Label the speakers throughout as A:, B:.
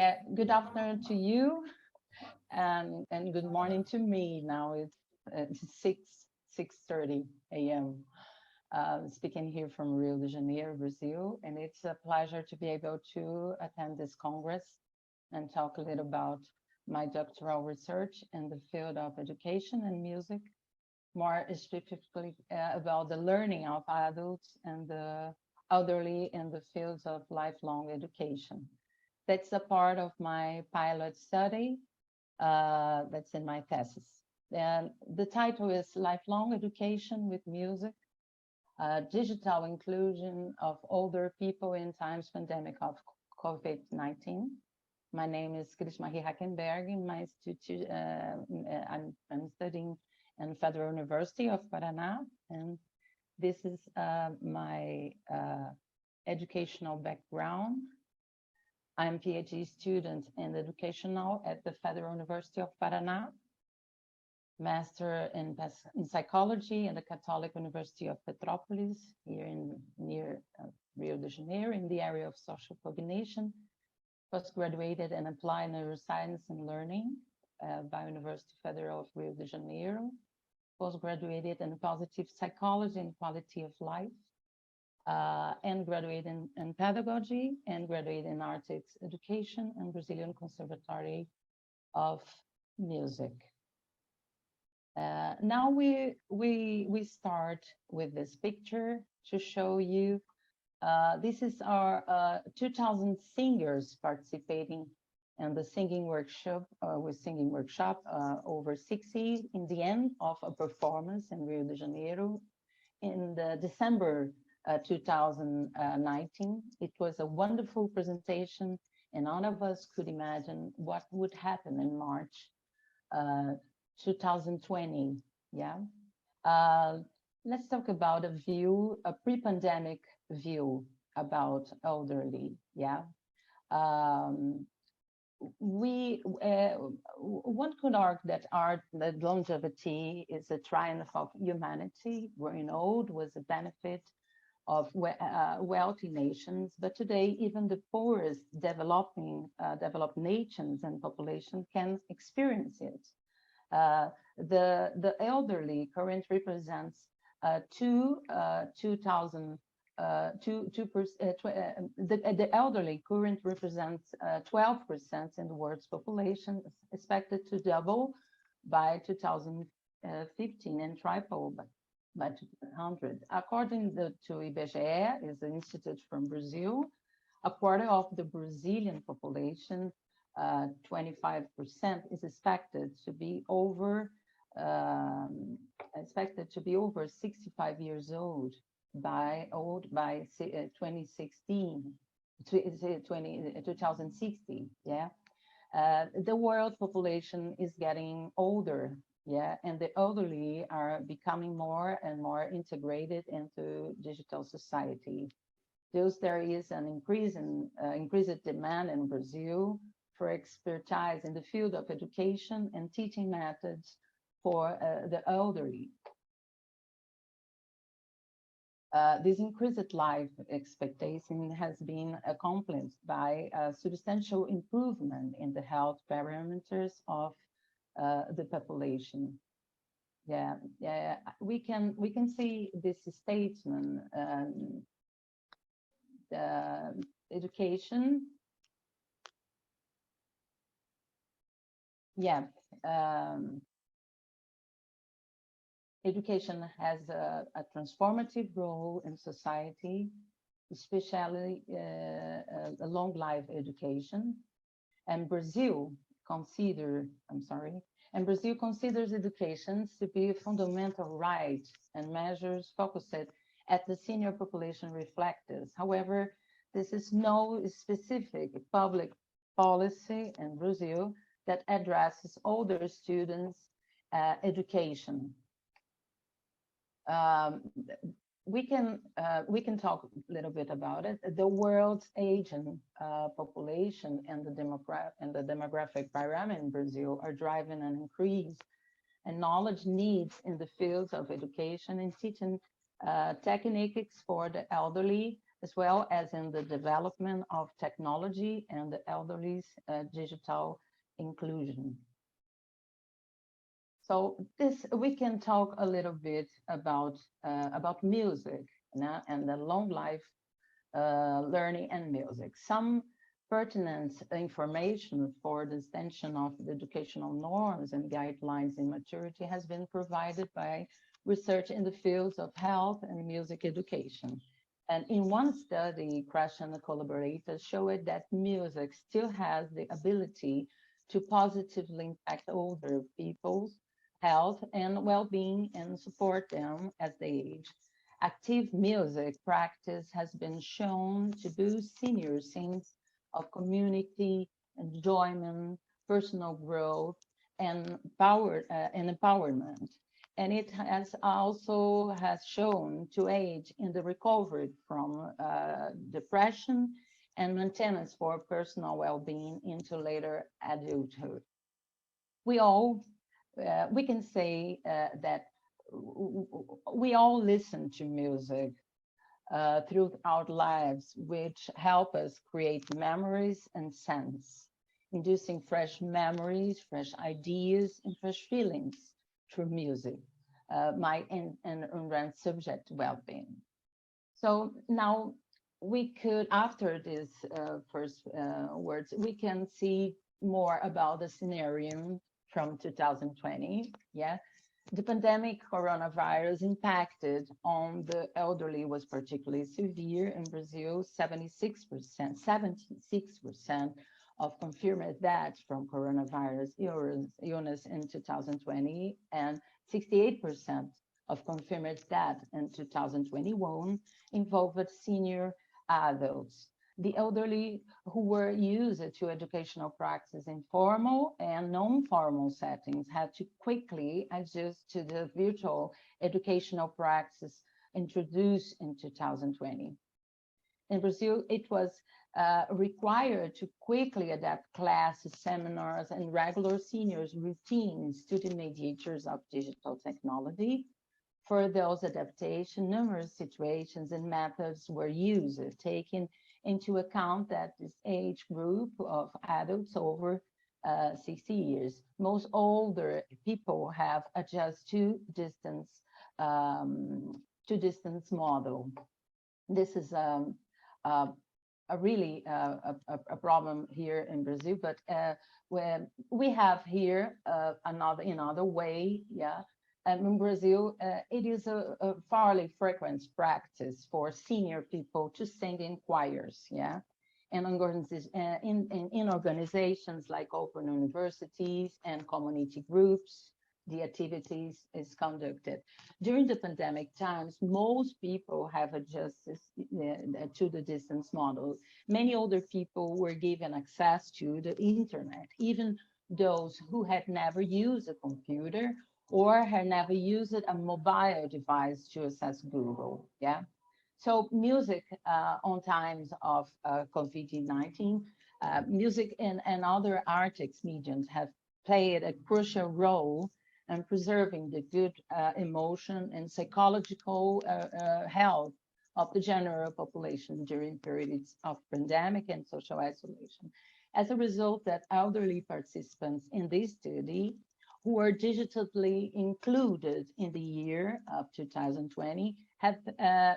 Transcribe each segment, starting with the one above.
A: Good afternoon to you, and good morning to me. Now it's 6:30 a.m. Speaking here from Rio de Janeiro, Brazil, and it's a pleasure to be able to attend this Congress and talk a little about my doctoral research in the field of education and music, more specifically about the learning of adults and the elderly in the fields of lifelong education. That's a part of my pilot study that's in my thesis. And the title is Lifelong Education with Music, Digital Inclusion of Older People in Times Pandemic of COVID-19. My name is Crismarie Hackenberg. In my institute, I'm studying in Federal University of Paraná, and this is my educational background. I'm a PhD student in educational at the Federal University of Paraná, master in psychology in the Catholic University of Petrópolis, here near Rio de Janeiro, in the area of social cognition, postgraduated in applied neuroscience and learning by University Federal of Rio de Janeiro, postgraduated in positive psychology and quality of life, and graduated in pedagogy and graduated in arts education and Brazilian Conservatory of Music. Now we start with this picture to show you. This is our 2,000 singers participating in the singing workshop. Over 60 in the end of a performance in Rio de Janeiro in the December 2019. It was a wonderful presentation, and none of us could imagine what would happen in March 2020. Yeah. Let's talk about a pre-pandemic view about elderly. Yeah. One could argue that longevity is a triumph of humanity. Growing old was a benefit of wealthy nations, but today even the poorest developed nations and population can experience it. The elderly currently represents the elderly currently represents 12% in the world's population, expected to double by 2015 and triple by 200. According to IBGE, is the institute from Brazil, a quarter of the Brazilian population, 25%, is expected to be over 65 years old by 2016. Yeah. The world population is getting older. Yeah, and the elderly are becoming more and more integrated into digital society. There is an increased demand in Brazil for expertise in the field of education and teaching methods for the elderly. This increased life expectation has been accomplished by a substantial improvement in the health parameters of the population. Yeah, we can see this statement. Education. Yeah. Education has a transformative role in society, especially a long life education. And Brazil considers education to be a fundamental right, and measures focused at the senior population reflect this. However, this is no specific public policy in Brazil that addresses older students' education. We can talk a little bit about it. The world's aging population and the demographic pyramid in Brazil are driving an increase in knowledge needs in the fields of education and teaching techniques for the elderly as well as in the development of technology and the elderly's digital inclusion. So we can talk a little bit about music, and the long life learning and music. Some pertinent information for the extension of the educational norms and guidelines in maturity has been provided by research in the fields of health and music education. And in one study, Crash and the collaborators showed that music still has the ability to positively impact older people's health and well-being and support them as they age. Active music practice has been shown to boost seniors' sense of community, enjoyment, personal growth, and empowerment. And it has also shown to aid in the recovery from depression and maintenance for personal well-being into later adulthood. We can say that we all listen to music throughout lives, which help us create memories and sense, inducing fresh memories, fresh ideas, and fresh feelings through music, and subject well-being. So now we could, after these first words, we can see more about the scenario from 2020. Yeah, the pandemic coronavirus impacted on the elderly was particularly severe in Brazil. 76% of confirmed deaths from coronavirus illness in 2020, and 68% of confirmed deaths in 2021 involved senior adults. The elderly who were used to educational practice in formal and non-formal settings had to quickly adjust to the virtual educational practice introduced in 2020. In Brazil, it was required to quickly adapt classes, seminars, and regular seniors' routines to the mediators of digital technology. For those adaptations, numerous situations and methods were used, taking into account that this age group of adults over 60 years, most older people have adjusted to distance model. This is really a problem here in Brazil, but when we have here another way, yeah. In Brazil, it is a fairly frequent practice for senior people to sing in choirs, yeah, and in organizations like open universities and community groups, the activities is conducted. During the pandemic times, most people have adjusted to the distance model. Many older people were given access to the internet, even those who had never used a computer or had never used a mobile device to access Google, yeah? So music on times of COVID-19, music and other artists mediums have played a crucial role in preserving the good emotion and psychological health of the general population during periods of pandemic and social isolation. As a result, that elderly participants in this study who were digitally included in the year of 2020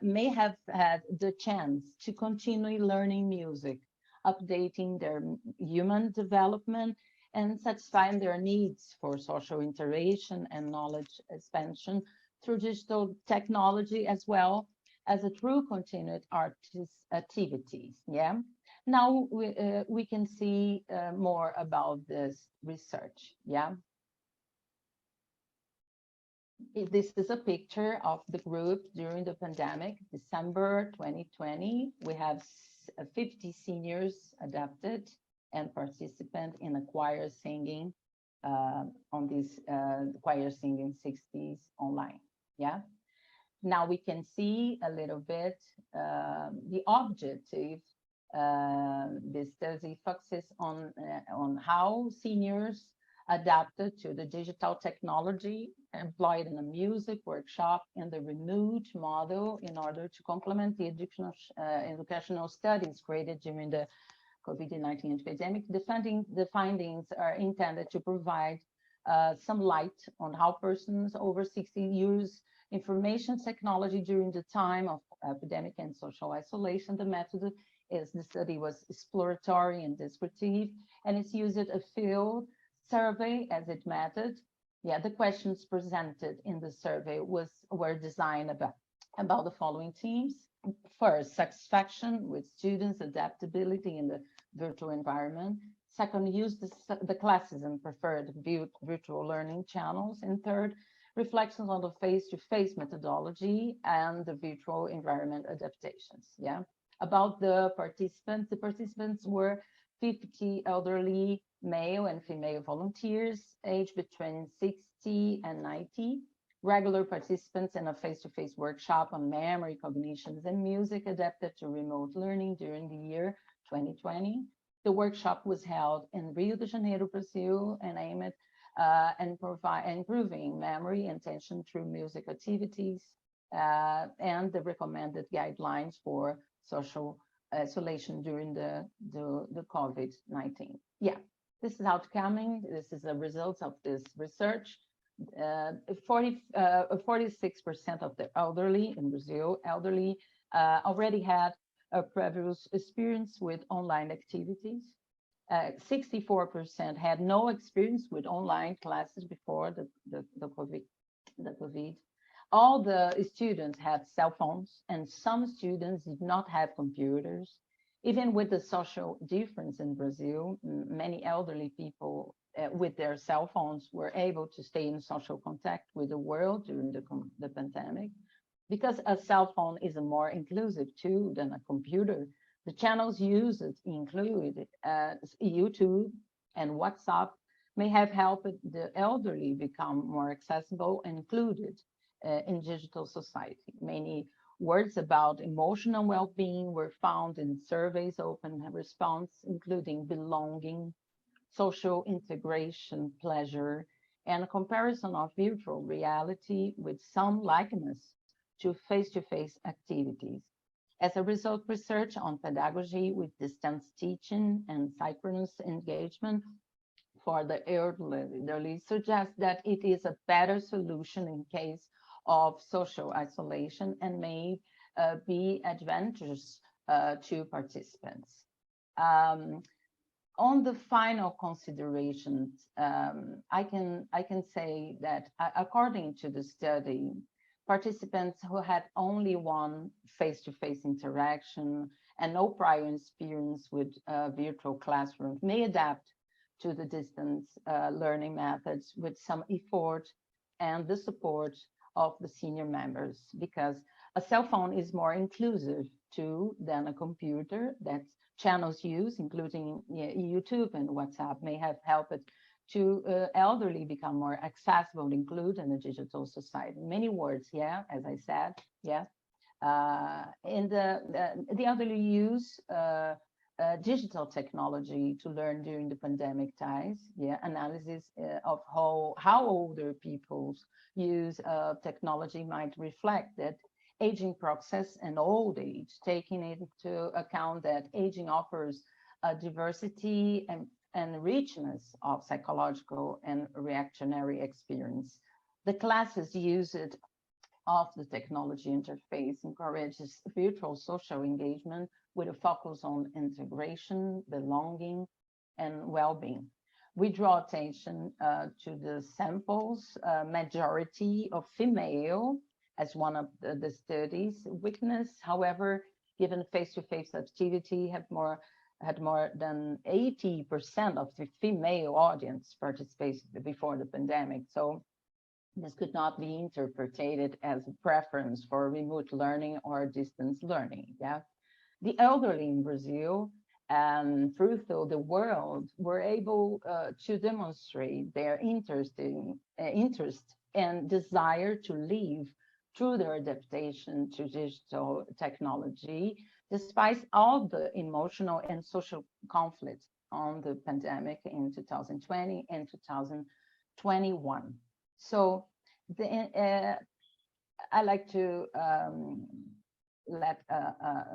A: may have had the chance to continue learning music, updating their human development and satisfying their needs for social interaction and knowledge expansion through digital technology, as well as a true continued artist activities. Yeah. Now we can see more about this research. Yeah. This is a picture of the group during the pandemic, December 2020. We have 50 seniors adapted and participant in a choir singing on this choir singing 60s online. Yeah. Now we can see a little bit the objective. This study focuses on how seniors adapted to the digital technology employed in a music workshop in the remote model in order to complement the educational studies created during the COVID-19 epidemic. The findings are intended to provide some light on how persons over 60 use information technology during the time of epidemic and social isolation. The study was exploratory and descriptive, and it's used a field survey as its method. Yeah, the questions presented in the survey were designed about the following themes. First, satisfaction with students' adaptability in the virtual environment. Second, use the classes and preferred virtual learning channels. And third, reflections on the face-to-face methodology and the virtual environment adaptations. Yeah. About the participants were 50 elderly male and female volunteers aged between 60 and 90, regular participants in a face-to-face workshop on memory, cognitions, and music adapted to remote learning during the year 2020. The workshop was held in Rio de Janeiro, Brazil, and aimed at improving memory and attention through music activities and the recommended guidelines for social isolation during the COVID-19. Yeah, this is outcoming. This is a result of this research. 46% of the elderly in Brazil, already had a previous experience with online activities. 64% had no experience with online classes before the COVID. All the students had cell phones, and some students did not have computers. Even with the social difference in Brazil, many elderly people with their cell phones were able to stay in social contact with the world during the pandemic. Because a cell phone is a more inclusive tool than a computer, the channels used include YouTube and WhatsApp may have helped the elderly become more accessible and included in digital society. Many words about emotional well-being were found in surveys open response, including belonging, social integration, pleasure, and a comparison of virtual reality with some likeness to face-to-face activities. As a result, research on pedagogy with distance teaching and synchronous engagement for the elderly suggests that it is a better solution in case of social isolation and may be advantageous to participants. On the final considerations, I can say that according to the study, participants who had only one face-to-face interaction and no prior experience with virtual classrooms may adapt to the distance learning methods with some effort and the support of the senior members, because a cell phone is more inclusive tool than a computer. That channels used, including YouTube and WhatsApp, may have helped to elderly become more accessible and include in a digital society. In many words, yeah, as I said, yeah. In the elderly use digital technology to learn during the pandemic times. Yeah, analysis of how older people's use of technology might reflect that aging process and old age, taking into account that aging offers a diversity and richness of psychological and reactionary experience. The classes used of the technology interface encourages virtual social engagement with a focus on integration, belonging, and well-being. We draw attention to the samples, majority of female as one of the studies witness. However, given face-to-face activity had more than 80% of the female audience participated before the pandemic. So this could not be interpreted as a preference for remote learning or distance learning. Yeah, the elderly in Brazil and through the world were able to demonstrate their interest and desire to live through their adaptation to digital technology, despite all the emotional and social conflicts on the pandemic in 2020 and 2021. So I like to let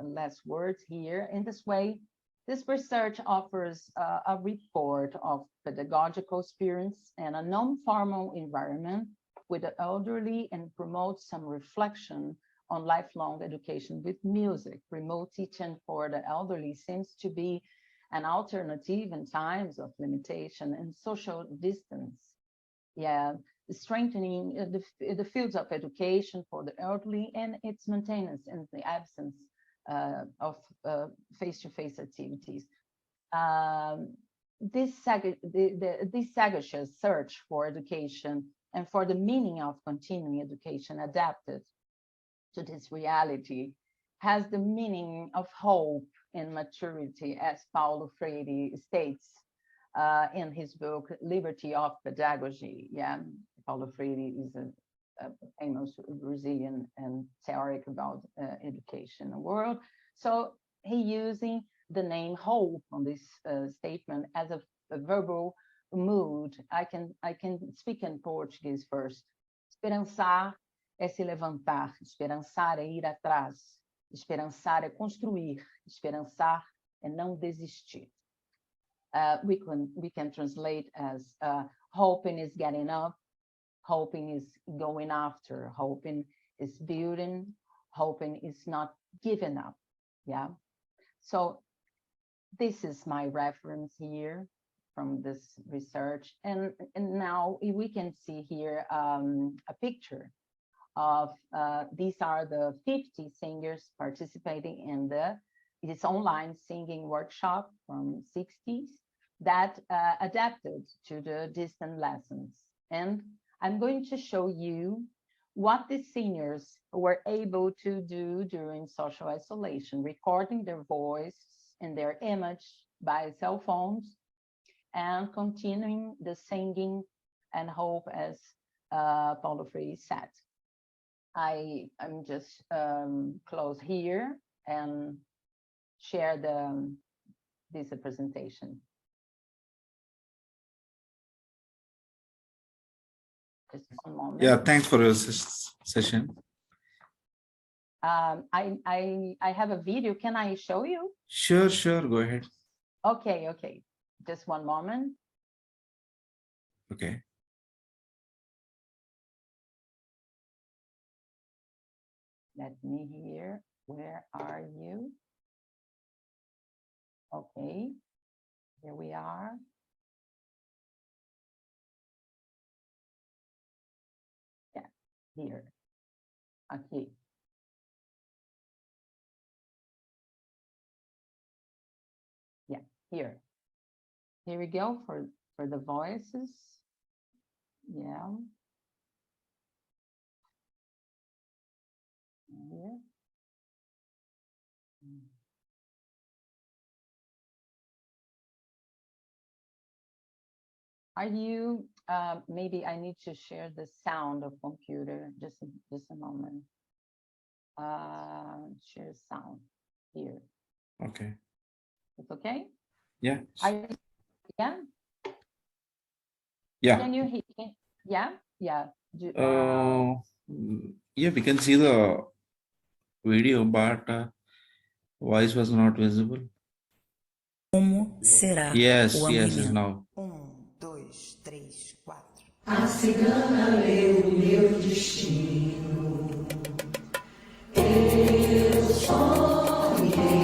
A: last words here. In this way, this research offers a report of pedagogical experience in a non-formal environment with the elderly and promotes some reflection on lifelong education with music. Remote teaching for the elderly seems to be an alternative in times of limitation and social distance. Yeah, strengthening the fields of education for the elderly and its maintenance in the absence of face-to-face activities. This sagacious search for education and for the meaning of continuing education adapted to this reality has the meaning of hope and maturity, as Paulo Freire states in his book, Liberty of Pedagogy. Yeah, Paulo Freire is a famous Brazilian theoric about education in the world. So he using the name hope on this statement as a verbal mood. I can speak in Portuguese first. Esperançar é se levantar, esperançar é ir atrás, esperançar é construir, esperançar é não desistir. We can translate as hoping is getting up, hoping is going after, hoping is building, hoping is not giving up. Yeah. So this is my reference here from this research. And now we can see here a picture of, these are the 50 singers participating in this online singing workshop from 60s that adapted to the distant lessons. And I'm going to show you what the singers were able to do during social isolation, recording their voice and their image by cell phones and continuing the singing and hope, as Paulo Freire said. I'm just close here and share this presentation. Just one moment.
B: Yeah, thanks for your session.
A: I have a video. Can I show you?
B: Sure, go ahead.
A: Okay. Just one moment.
B: Okay.
A: Let me hear. Where are you? Okay. Here we are. Yeah, here. Okay. Yeah, here. Here we go for the voices. Yeah. Here. Are you, maybe I need to share the sound of computer, just a moment. Share sound here.
B: Okay.
A: It's okay?
B: Yeah.
A: Yeah?
B: Yeah.
A: Can you hear me? Yeah? Yeah.
B: Yeah, we can see the video, but voice was not visible.
C: Como será
B: yes,
C: o
B: yes,
C: amanhã?
B: now.
C: 1, 2, 3, 4.
D: A cigana leu o meu destino. Eu sonhei